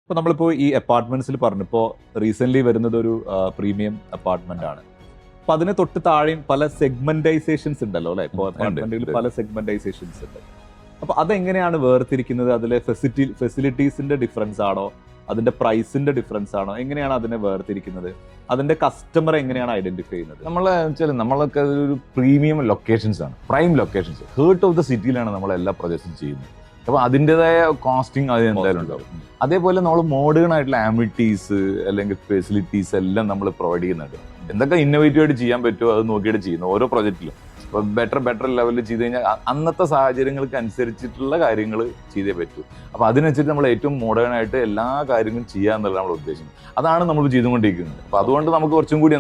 ഇപ്പൊ നമ്മളിപ്പോ ഈ അപ്പാർട്ട്മെന്റ്സിൽ പറഞ്ഞപ്പോ റീസെന്റ് വരുന്നത് ഒരു പ്രീമിയം അപ്പാർട്ട്മെന്റ് ആണ്. അപ്പൊ അതിന് തൊട്ട് താഴെയും പല സെഗ്മെന്റൈസേഷൻസ് ഉണ്ടല്ലോ അല്ലെ? ഇപ്പൊ അപ്പാർട്ട്മെന്റുകളിൽ പല സെഗ്മെന്റൈസേഷൻസ് ഉണ്ട്. അപ്പൊ അതെങ്ങനെയാണ് വേർതിരിക്കുന്നത്? അതിലെ ഫെസിലിറ്റീസിന്റെ ഡിഫറൻസ് ആണോ, അതിന്റെ പ്രൈസിന്റെ ഡിഫറൻസ് ആണോ, എങ്ങനെയാണ് അതിനെ വേർതിരിക്കുന്നത്? അതിന്റെ കസ്റ്റമർ എങ്ങനെയാണ് ഐഡന്റിഫൈ ചെയ്യുന്നത്? നമ്മളൊക്കെ ഒരു പ്രീമിയം ലൊക്കേഷൻസ് ആണ്, prime locations, heart of the സിറ്റിയിലാണ് നമ്മൾ എല്ലാ പ്രൊജക്ട്സും ചെയ്യുന്നത്. അപ്പൊ അതിൻ്റെതായ കോസ്റ്റിംഗ് അത് എന്തായാലും ഉണ്ടാവും. അതേപോലെ നമ്മൾ മോഡേൺ ആയിട്ടുള്ള ആമിനിറ്റീസ് അല്ലെങ്കിൽ ഫെസിലിറ്റീസ് എല്ലാം നമ്മൾ പ്രൊവൈഡ് ചെയ്യുന്നുണ്ട്. എന്തൊക്കെ ഇന്നോവേറ്റീവ് ആയിട്ട് ചെയ്യാൻ പറ്റുമോ അത് നോക്കിയിട്ട് ചെയ്യുന്നു ഓരോ പ്രൊജക്റ്റിലും. ഇപ്പൊ ബെറ്റർ ലെവലിൽ ചെയ്ത് കഴിഞ്ഞാൽ അന്നത്തെ സാഹചര്യങ്ങൾക്ക് അനുസരിച്ചിട്ടുള്ള കാര്യങ്ങൾ ചെയ്തേ പറ്റൂ. അപ്പൊ അതിനനുസരിച്ച് നമ്മൾ ഏറ്റവും മോഡേൺ ആയിട്ട് എല്ലാ കാര്യങ്ങളും ചെയ്യാന്നുള്ളത് നമ്മൾ ഉദ്ദേശിക്കുന്നത്. അതാണ് നമ്മൾ ചെയ്തുകൊണ്ടിരിക്കുന്നത്. അപ്പൊ അതുകൊണ്ട് നമുക്ക് കുറച്ചും കൂടി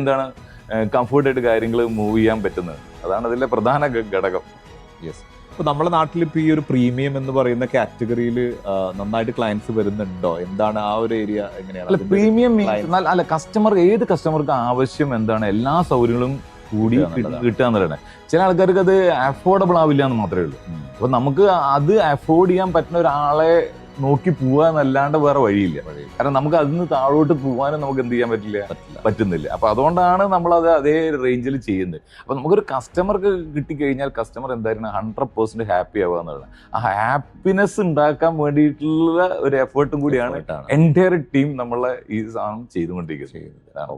കംഫർട്ടായിട്ട് കാര്യങ്ങൾ മൂവ് ചെയ്യാൻ പറ്റുന്നത്. അതാണ് അതിലെ പ്രധാന ഘടകം. യെസ്. ഇപ്പൊ നമ്മുടെ നാട്ടിൽ ഇപ്പൊ ഈ ഒരു പ്രീമിയം എന്ന് പറയുന്ന കാറ്റഗറിയിൽ നന്നായിട്ട് ക്ലയൻസ് വരുന്നുണ്ടോ? എന്താണ് ആ ഒരു ഏരിയ എങ്ങനെയാണ്? പ്രീമിയം അല്ല, ഏത് കസ്റ്റമർക്ക് ആവശ്യം എന്താണ്, എല്ലാ സൗകര്യങ്ങളും കൂടി കിട്ടുക എന്നുള്ളതാണ്. ചില ആൾക്കാർക്ക് അത് അഫോർഡബിൾ ആവില്ല എന്ന് മാത്രമേ ഉള്ളൂ. അപ്പൊ നമുക്ക് അത് അഫോർഡ് ചെയ്യാൻ പറ്റുന്ന ഒരാളെ നോക്കി പോവാന്നല്ലാണ്ട് വേറെ വഴിയില്ല. കാരണം നമുക്ക് അതിന് താഴോട്ട് പോകാനും നമുക്ക് എന്ത് ചെയ്യാൻ പറ്റുന്നില്ല. അപ്പൊ അതുകൊണ്ടാണ് നമ്മളത് അതേ റേഞ്ചിൽ ചെയ്യുന്നത്. അപ്പൊ നമുക്കൊരു കസ്റ്റമർക്ക് കിട്ടിക്കഴിഞ്ഞാൽ കസ്റ്റമർ എന്തായാലും 100% ഹാപ്പി ആവുക എന്നുള്ളതാണ്. ആ ഹാപ്പിനെസ് ഉണ്ടാക്കാൻ വേണ്ടിയിട്ടുള്ള ഒരു എഫേർട്ടും കൂടിയാണ് എൻറ്റയർ ടീം നമ്മളെ ഈ സാധനം ചെയ്തുകൊണ്ടിരിക്കുന്നത്.